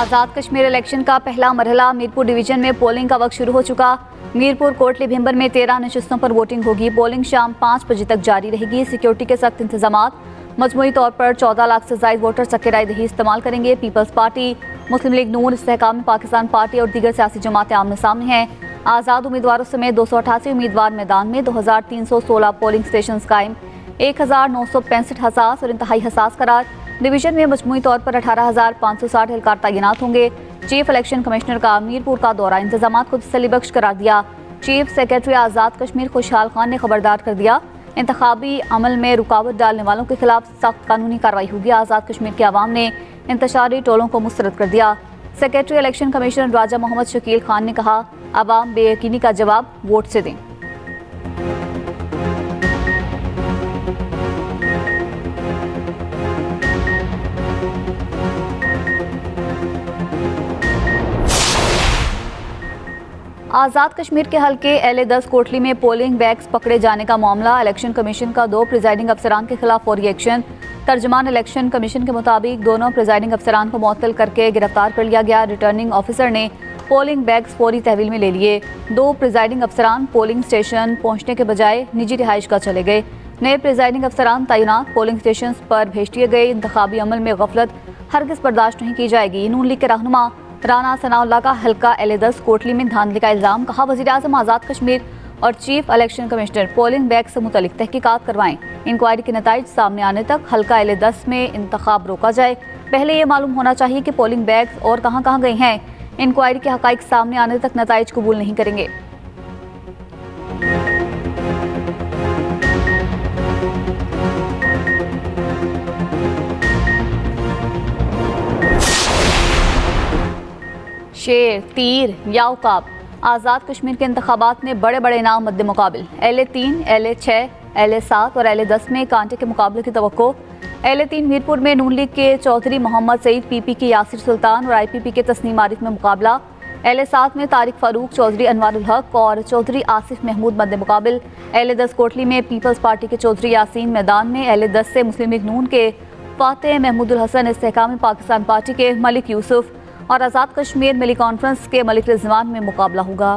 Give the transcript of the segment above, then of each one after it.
Azad Kashmir election का पहला मरहला Mirpur division में पोलिंग का वक्त शुरू हो चुका। मीरपुर कोटली भिंबर में 13 नशिस्तों पर वोटिंग होगी। पोलिंग शाम 5 बजे तक जारी रहेगी। सिक्योरिटी के सख्त इंतजामात। मजमूई तौर पर 14 लाख से ज्यादा वोटर सक्के राय दही इस्तेमाल करेंगे। पीपल्स पार्टी, मुस्लिम लीग नून, इस्तेहकाम पाकिस्तान पार्टी और दीगर सियासी जमातें आमने सामने हैं। आज़ाद उम्मीदवारों समेत 288 उम्मीदवार मैदान में। 2316 पोलिंग स्टेशन कायम, 1965 हसास और इंतहाई हसास करार। डिवीजन में मजमूई तौर पर 18,560 एहलकार तैनात होंगे। चीफ इलेक्शन कमिश्नर का मीरपुर का दौरा इंतजामात को तसल्ली बख्श करार दिया। चीफ सेक्रेटरी आज़ाद कश्मीर खुशहाल खान ने खबरदार कर दिया, इंतखाबी अमल में रुकावट डालने वालों के खिलाफ सख्त कानूनी कार्रवाई होगी। आज़ाद कश्मीर के अवाम ने इंतशारी टोलों को मुस्तरद कर दिया। सेक्रेटरी इलेक्शन कमिश्नर राजा मोहम्मद शकील खान ने कहा, अवाम बेयकीनी का जवाब वोट से दें। आज़ाद कश्मीर के हल्के LA-10 कोटली में पोलिंग बैग्स पकड़े जाने का मामला। इलेक्शन कमीशन का 2 प्रिजाइडिंग अफसरान के खिलाफ फौरी एक्शन। तर्जमान इलेक्शन कमीशन के मुताबिक दोनों प्रिजाइडिंग अफसरान को मुअत्तल करके गिरफ्तार कर लिया गया। रिटर्निंग ऑफिसर ने पोलिंग बैग्स फौरी तहवील में ले लिए। 2 प्रिजाइडिंग अफसरान पोलिंग स्टेशन पहुंचने के बजाय निजी रिहाइश का चले गए। नए प्रिजाइडिंग अफसरान तैनात पोलिंग स्टेशन पर भेज दिए गए। इंतखाबी अमल में गफलत हरगिज़ बर्दाश्त नहीं की जाएगी। नून लीग के रहनुमा राना सनाउल्लाह का हल्का LA-10 कोटली में धांधली का इल्जाम। कहा, वज़ीर-ए-आज़म आज़ाद कश्मीर और chief election commissioner polling bag से मुतल्लिक तहकीकात करवाएं। इंक्वायरी के नताइज सामने आने तक हल्का LA-10 में इंतखाब रोका जाए। पहले ये मालूम होना चाहिए कि पोलिंग बैग्स और कहां कहां गए हैं। इंक्वायरी के हकाइक सामने आने तक नताइज कबूल नहीं करेंगे। शेर, तीर या उकाब। आज़ाद कश्मीर के इंतखाबात में बड़े बड़े नाम मद्दे मुकाबिल। LA-3, LA-6, LA-7 और LA-10 में कांटे के मुकाबले की तवक्को। LA-3 मीरपुर में नून लीग के चौधरी मोहम्मद सईद, PP के यासिर सुल्तान और IPP के तस्नीम आरिफ में मुकाबला। LA-7 में तारिक फारूक, चौधरी अनवारुल हक और चौधरी आसिफ महमूद मद्दे मुकाबिल। LA-10 कोटली में पीपल्स पार्टी के चौधरी यासीन मैदान में। LA-10 से मुस्लिम लीग नून के फातेह महमूदुल हसन, इस्तेहकाम पाकिस्तान पार्टी के मलिक यूसुफ और आज़ाद कश्मीर मिली कॉन्फ्रेंस के मलिक रिजवान में मुकाबला होगा।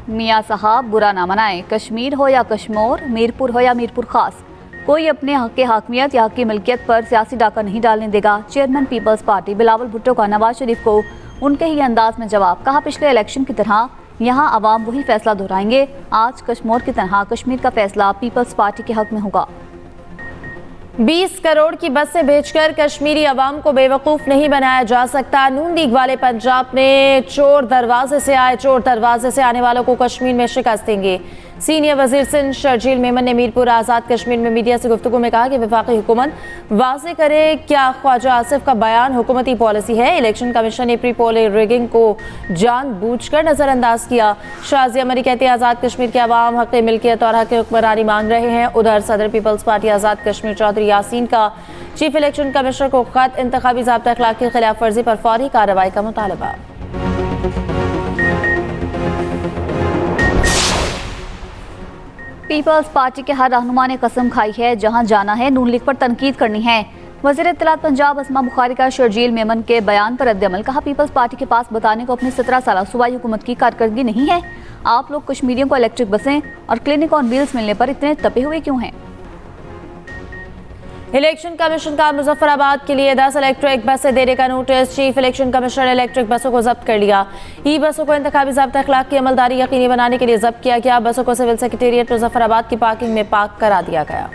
मियाँ साहब बुरा ना मनाएं, कश्मीर हो या कश्मोर, मीरपुर हो या मीरपुर खास, कोई अपने हक के हाकमियत या हक की मिल्कियत पर सियासी डाका नहीं डालने देगा। Chairman people's party Bilawal Bhutto का नवाज शरीफ को उनके ही अंदाज में जवाब। कहा, पिछले इलेक्शन की तरह यहाँ अवाम वही फैसला दोहराएंगे। आज कश्मीर की तरह कश्मीर का फैसला पीपल्स पार्टी के हक में होगा। 20 करोड़ की बसें भेजकर कश्मीरी अवाम को बेवकूफ़ नहीं बनाया जा सकता। नून लीग वाले पंजाब में चोर दरवाजे से आए, चोर दरवाजे से आने वालों को कश्मीर में शिकस्त देंगे। सीनियर वजीर सिंध शर्जील मेमन ने मीरपुर आज़ाद कश्मीर में मीडिया से गुफ्तगू में कहा कि वफाकी हुकूमत वाज़ेह करे क्या ख्वाजा आसिफ का बयान हुकूमती पॉलिसी है। इलेक्शन कमीशन ने प्री पोल रिगिंग को जानबूझकर नज़रअंदाज किया। शाजिया मरी कहते हैं, आज़ाद कश्मीर के अवाम हक़ मिल्कियत और हक़ हुक्मरानी मांग रहे हैं। उधर सदर पीपल्स पार्टी आज़ाद कश्मीर चौधरी यासीन का चीफ इलेक्शन कमिश्नर को खत, इंतखाबी ज़ाब्ता अखलाक की खिलाफ वर्जी पर फौरी कार्रवाई का मुतालबा। पीपल्स पार्टी के हर रहनुमा ने कसम खाई है, जहां जाना है नून लीग पर तनकीद करनी है। वज़ीर इत्तलात पंजाब अस्मा बुखारी का शर्जील मेमन के बयान पर रद्द-ए-अमल। कहा, पीपल्स पार्टी के पास बताने को अपनी 17 साल सूबाई हुकूमत की कारकर्दगी नहीं है। आप लोग कश्मीरियों को इलेक्ट्रिक बसें और क्लिनिक ऑन व्हील्स मिलने पर इतने तपे हुए क्यों हैं? इलेक्शन कमीशन का मुजफ्फराबाद के लिए 10 इलेक्ट्रिक बसें देने का नोटिस। चीफ इलेक्शन कमिश्नर ने इलेक्ट्रिक बसों को जब्त कर लिया। ई बसों को इंतखाबी ज़ाब्ता अखलाक की अमलदारी यकीनी बनाने के लिए जब्त किया गया। बसों को सिविल सेक्रेटेरिएट मुजफ्फराबाद की पार्किंग में पार्क करा दिया गया।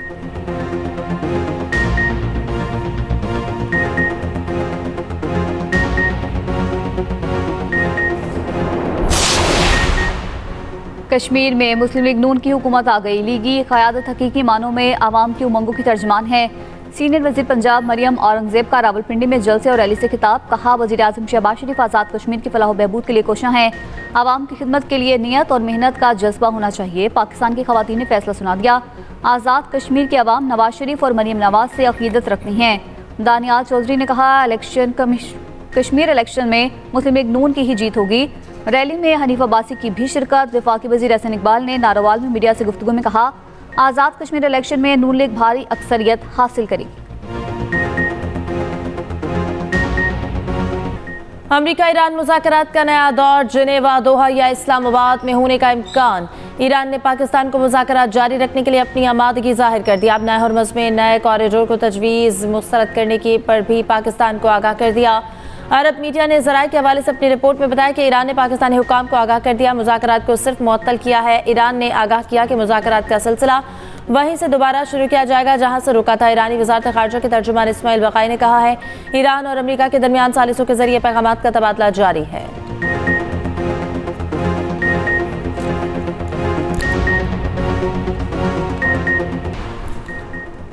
कश्मीर में मुस्लिम लीग नून की हुकूमत आ गई। लीगी क़यादत हकीकी मानों में आवाम की उमंगों की तर्जमान है। सीनियर वज़ीर पंजाब मरियम औरंगजेब का रावलपिंडी में जलसे और रैली से खिताब। कहा, वज़ीर-ए-आज़म शहबाज शरीफ आज़ाद कश्मीर की फलाह बहबूद के लिए कोशिश हैं। आवाम की खिदमत के लिए नियत और मेहनत का जज्बा होना चाहिए। पाकिस्तान की ख़वातीन ने फैसला सुना दिया। आज़ाद कश्मीर के अवाम नवाज शरीफ और मरियम नवाज से अकीदत रखनी है। दानियाल चौधरी ने कहा, कश्मीर इलेक्शन में मुस्लिम लीग नून की ही जीत होगी। रैली में हनीफ अब्बासी की भी शिरकत। वफाकी वज़ीर एहसन इकबाल ने नारोवाल में मीडिया से गुफ्तगू में कहा, आज़ाद कश्मीर इलेक्शन में नून लीग भारी अक्सरियत हासिल करेगी। अमेरिका ईरान मुज़ाकरात का नया दौर, जिनेवा, दोहा या इस्लामाबाद में होने का इम्कान। ईरान ने पाकिस्तान को मुज़ाकरात जारी रखने के लिए अपनी आमादगी जाहिर कर दी। अब नए हरमज़ में नए कॉरिडोर को तजवीज़ मुस्तरद करने की पर भी पाकिस्तान को आगाह कर दिया। अरब मीडिया ने ज़राए के हवाले से अपनी रिपोर्ट में बताया कि ईरान ने पाकिस्तानी हुकाम को आगाह कर दिया, मुज़ाकरात को सिर्फ मुअत्तल किया है। ईरान ने आगाह किया कि मुज़ाकरात का सिलसिला वहीं से दोबारा शुरू किया जाएगा जहां से रुका था। ईरानी वज़ारत ख़ारजा के तर्जुमान इस्माइल बक़ाई ने कहा है, ईरान और अमेरिका के दरमियान सालिसों के जरिए पैगामात का तबादला जारी है।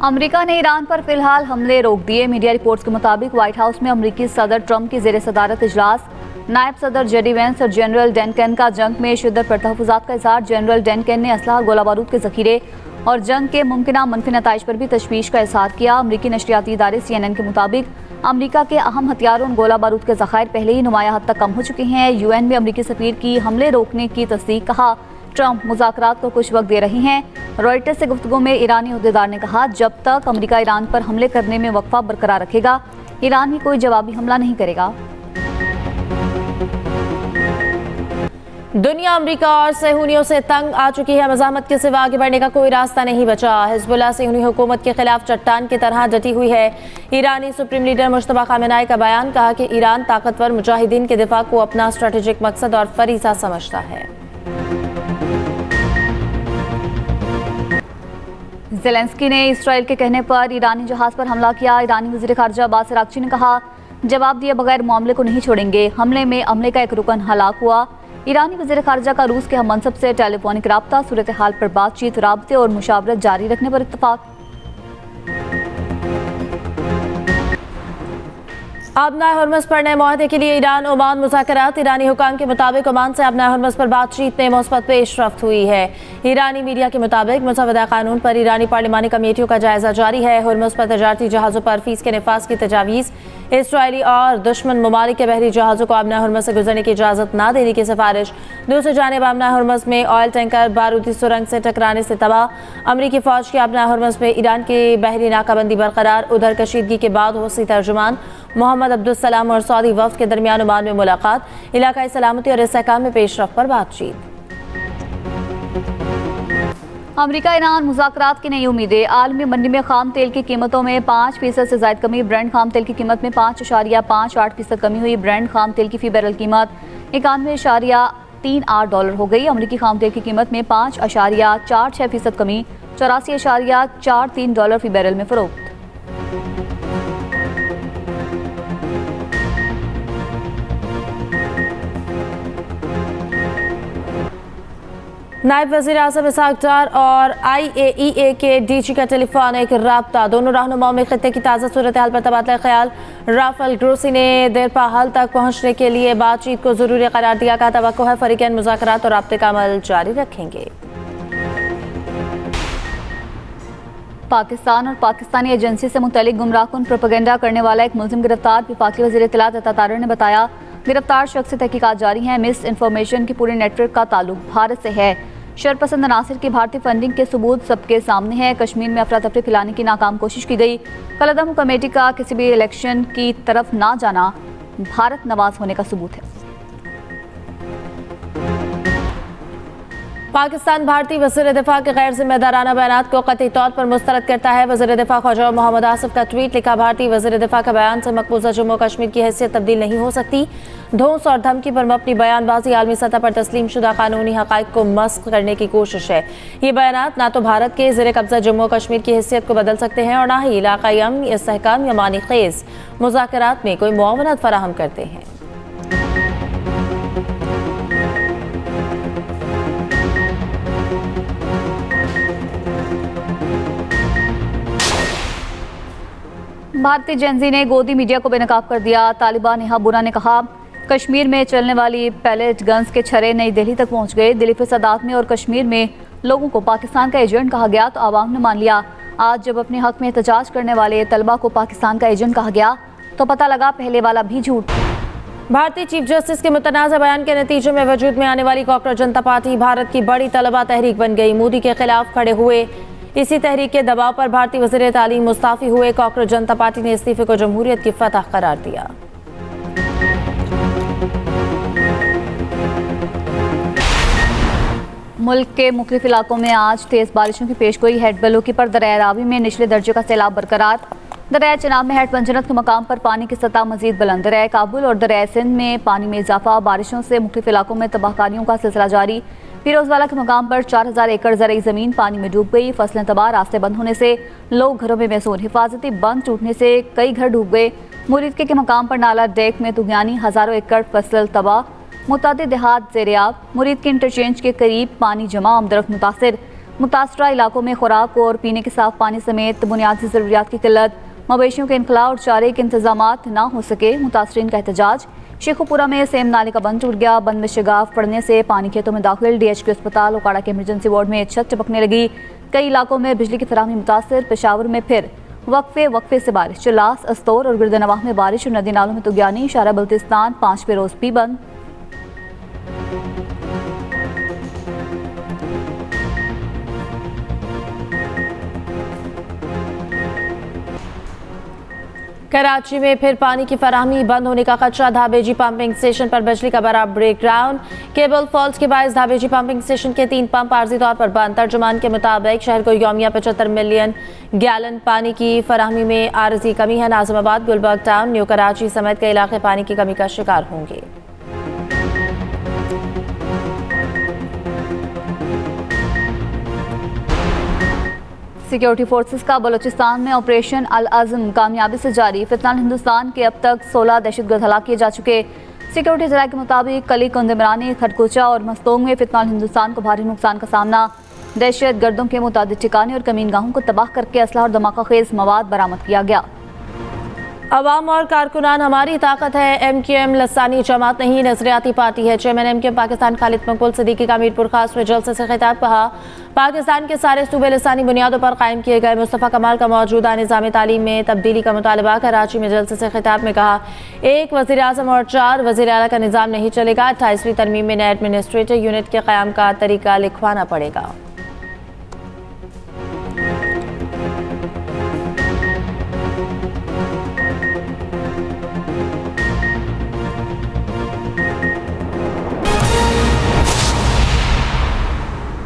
अमेरिका ने ईरान पर फिलहाल हमले रोक दिए। मीडिया रिपोर्ट्स के मुताबिक व्हाइट हाउस में अमेरिकी सदर ट्रंप की ज़ेर सदारत इजलास, नायब सदर जेडी वेंस और जनरल डनकन का जंग में शिद्दत पर तहफ़्फ़ुज़ात का इज़हार। जनरल डनकन ने असलहा, गोला बारूद के ज़ख़ीरे और जंग के मुमकिना मनफी नताइज पर भी तशवीश का इज़हार किया। अमरीकी नशरियाती इदारे CNN के मुताबिक अमेरिका के अहम हथियारों और गोला बारूद के ज़खायर पहले ही नुमाया हद तक कम हो चुके हैं। UN में अमरीकी सफ़ीर की हमले रोकने की तस्दीक, कहा ट्रंप मुज़ाकरात को कुछ वक्त दे रही हैं। रॉयटर्स से गुफ्तगू में ईरानी अहदेदार ने कहा, जब तक अमेरिका ईरान पर हमले करने में वक़्फ़ा बरकरार रखेगा, ईरान भी कोई जवाबी हमला नहीं करेगा। दुनिया अमेरिका और सहूनियों से तंग आ चुकी है। मज़ाहमत के सिवा आगे बढ़ने का कोई रास्ता नहीं बचा। हिज़्बुल्लाह सहूनी हुकूमत के खिलाफ चट्टान की तरह डटी हुई है। ईरानी सुप्रीम लीडर मुश्तबा खामेनेई का बयान, कहा कि ईरान ताकतवर मुजाहिदीन के दिफा को अपना स्ट्रेटेजिक मकसद और फरीज़ा समझता है। ज़ेलेंस्की ने इसराइल के कहने पर ईरानी जहाज़ पर हमला किया। ईरानी वज़ीर ख़ारजा अब्बास अराग़ची ने कहा, जवाब दिए बगैर मामले को नहीं छोड़ेंगे। हमले में अमले का एक रुकन हलाक हुआ। ईरानी वज़ीर ख़ारजा का रूस के हम मनसब से टेलीफोनिक राब्ता, सूरत हाल पर बातचीत, राब्ते और मुशावरत जारी रखने पर इत्तफ़ाक़। अब नए हरमज़ पर नए मुआहदे के लिए ईरान ओमान मुज़ाकरात। ईरानी हुकाम के मुताबिक ओमान से अब नए हरमज़ पर बातचीत में मुस्बत पेशरफ्त हुई है। ईरानी मीडिया के मुताबिक मुसवदा कानून पर ईरानी पार्लिमानी कमेटियों का जायजा जारी है। हरमज़ पर तजारती जहाज़ों पर फीस के नफाज की तजावीज़, इसराइली और दुश्मन ममालिक के बहरी जहाज़ों को अब नए हरमज़ से गुजरने की इजाज़त न देने की सिफारिश। दूसरी जानिब अब नए हरमज़ में ऑयल टैंकर बारूदी सुरंग से टकराने से तबाह। अमरीकी फ़ौज की अब नए हरमज़ में ईरान की बहरी नाकाबंदी बरकरार। उधर कशीदगी के बाद हौसी तर्जुमान मोहम्मद अब्दुल सलाम और सऊदी वफ़द के दरमियान ओमान में मुलाकात। इलाकाई सलामती और इस्तेहकाम में पेशरफ्त पर बातचीत। अमेरिका ईरान मुज़ाकरात की नई उम्मीदें। आलमी मंडी में खाम तेल की कीमतों में 5% से ज़ायद कमी। ब्रेंड खाम तेल की कीमत में 5.58% कमी हुई। ब्रेंड खाम तेल की फ़ी बैरल कीमत $91.38 हो गई। अमरीकी खाम तेल की कीमत में 5.46% कमी, $84.43 फ़ी बैरल में फ़रोख्त। नायब वज़ीर आज़म इसहाक़ डार और IAEA के DG का टेलीफोनिक राब्ता। दोनों रहनुमाओं में खित्ते की ताज़ा सूरत हाल पर तबादला ख्याल। राफेल ग्रोसी ने देरपा हल तक पहुँचने के लिए बातचीत को ज़रूरी करार दिया। कहा, तवक्को है फ़रीक़ैन मुज़ाकरात और राब्ते का अमल जारी रखेंगे। पाकिस्तान और पाकिस्तानी एजेंसी से मुतल्लिक गुमराहकुन प्रोपेगेंडा करने वाला एक मुल्ज़िम गिरफ्तार। वफाकी वज़ीर इत्तलात अता तारर ने बताया, गिरफ्तार शख्स से तहकीकात जारी है। मिस इन्फॉर्मेशन की पूरे नेटवर्क का ताल्लुक भारत से है। शरपसंद अनासिर की भारतीय फंडिंग के सबूत सबके सामने है। कश्मीर में अफरा तफरी फैलाने की नाकाम कोशिश की गई। कलअदम कमेटी का किसी भी इलेक्शन की तरफ ना जाना भारत नवाज होने का सबूत है। पाकिस्तान भारतीय वज़ीर दिफा के गैर जिम्मेदाराना बयान को कतई तौर पर मुस्तरद करता है। वज़ीर दिफा ख्वाजा मोहम्मद आसिफ का ट्वीट, लिखा, भारतीय वज़ीर दिफा का बयान से मकबूजा जम्मू कश्मीर की हैसियत तब्दील नहीं हो सकती। धौंस और धमकी पर मबनी बयानबाजी आलमी सतह पर तस्लीम शुदा कानूनी हक़ाइक़ को मस्ख़ करने की कोशिश है। ये बयान ना तो भारत के ज़ेर कब्ज़ा जम्मू कश्मीर की हैसियत को बदल सकते हैं और ना ही इलाक़ाई अमन, इस्तेहकाम या मानी ख़ेज़ मुज़ाकरात में कोई मुआवनत फ़राहम करते हैं। भारतीय जेनजी ने गोदी मीडिया को बेनकाब कर दिया। तालिबा नेहा बुरा ने कहा, कश्मीर में चलने वाली पैलेट गन्स के छर्रे नई दिल्ली तक पहुंच गए। दिल्ली फसादात में और कश्मीर में लोगों को पाकिस्तान का एजेंट कहा गया तो आवाम ने मान लिया। आज जब अपने हक में एहतजाज करने वाले तलबा को पाकिस्तान का एजेंट कहा गया तो पता लगा पहले वाला भी झूठ। भारतीय चीफ जस्टिस के मुतनाज़ा बयान के नतीजे में वजूद में आने वाली कॉकरोच जनता पार्टी भारत की बड़ी तलबा तहरीक बन गई। मोदी के खिलाफ खड़े हुए इसी तहरीक के दबाव पर भारतीय वज़ीर तालीम मुस्ताफ़ी हुए। कांग्रेस जनता पार्टी ने इस्तीफे को जमहूरियत की फतह करार दिया। मुल्क के मुख्तलिफ इलाकों में आज तेज़ बारिशों की पेशगोई। हेड बलूकी पर दरिया रावी में निचले दर्जे का सैलाब बरकरार। दरिया चनाब में हेड पंजरत के मकाम पर पानी की सतह मजीद बुलंद। दरिया काबुल और दरिया सिंध में पानी में इजाफा। बारिशों से मुख्तलिफ इलाकों में तबाहकारियों का सिलसिला जारी। फिरोजवाला के मकाम पर 4000 एकड़ ज़रई ज़मीन पानी में डूब गई। फसलें तबाह। रास्ते बंद होने से लोग घरों में महसूर। हिफाजती बंद टूटने से कई घर डूब गए। मुरीदके के मकाम पर नाला डेक में तुगयानी। हज़ारों एकड़ फसल तबाह। मुतादिद देहात ज़ेरियाब। मुरीद के इंटरचेंज के करीब पानी जमा। आमदरख्त मुतासर। मुतासरा इलाकों में खुराक और पीने के साफ पानी समेत बुनियादी ज़रूरियात की किल्लत। मवेशियों के इनखला और चारे के इंतजामात ना हो सके। मुतासरीन का एहतजाज। शेखुपुरा में सेम नाले का बंद टूट गया। बंद में शिगाफ पड़ने से पानी खेतों में दाखिल। DHQ अस्पताल ओकाड़ा के इमरजेंसी वार्ड में छत टपकने लगी। कई इलाकों में बिजली की फराहमी मुतासर। पेशावर में फिर वक्फे से बारिश। चिल्लास, अस्तौर और गिरदनवाह में बारिश और नदी नालों में तुगयानी। शारा बल्तिस्तान 5वें रोज भी बंद। कराची में फिर पानी की फराहमी बंद होने का खदशा। धाबेजी पंपिंग स्टेशन पर बिजली का बड़ा ब्रेकडाउन। केबल फॉल्ट के बायस धाबेजी पंपिंग स्टेशन के 3 पंप आर्जी तौर पर बंद। तर्जुमान के मुताबिक शहर को यौमिया 75 मिलियन गैलन पानी की फराहमी में आर्जी कमी है। नाजिमाबाद, गुलबर्ग टाउन, न्यू कराची समेत कई इलाके पानी की कमी का शिकार होंगे। सिक्योरिटी फोर्सेस का बलूचिस्तान में ऑपरेशन अल अज़म कामयाबी से जारी। फितनाल हिंदुस्तान के अब तक 16 दहशतगर्द हलाक किए जा चुके। सिक्योरिटी जराये के मुताबिक कली, कुंदमरानी, खटकोचा और मस्तोंग में फितनाल हिंदुस्तान को भारी नुकसान का सामना। दहशत गर्दों के मुतादिद ठिकाने और कमीनगाहों को तबाह करके असलहा और धमाका खेज मवाद बरामद किया गया। अवाम और कारकुनान हमारी ताकत है। MQM लसानी जमात नहीं, नजरियाती पार्टी है। चेयरमैन MQM पाकिस्तान खालिद मकबूल सिद्दीकी का मीरपुर खास में जलसे से खिताब। कहा, पाकिस्तान के सारे सूबे लसानी बुनियादों पर कायम किए गए। मुस्तफ़ा कमाल का मौजूदा निज़ाम तालीम में तब्दीली का मुतालबा। कराची में जलसे से खिताब में कहा, एक वज़ीर आज़म और 4 वज़ीर आला का निज़ाम नहीं चलेगा। 28वीं तरमीम में नए एडमिनिस्ट्रेटिव यूनिट के क़याम का तरीका लिखवाना पड़ेगा।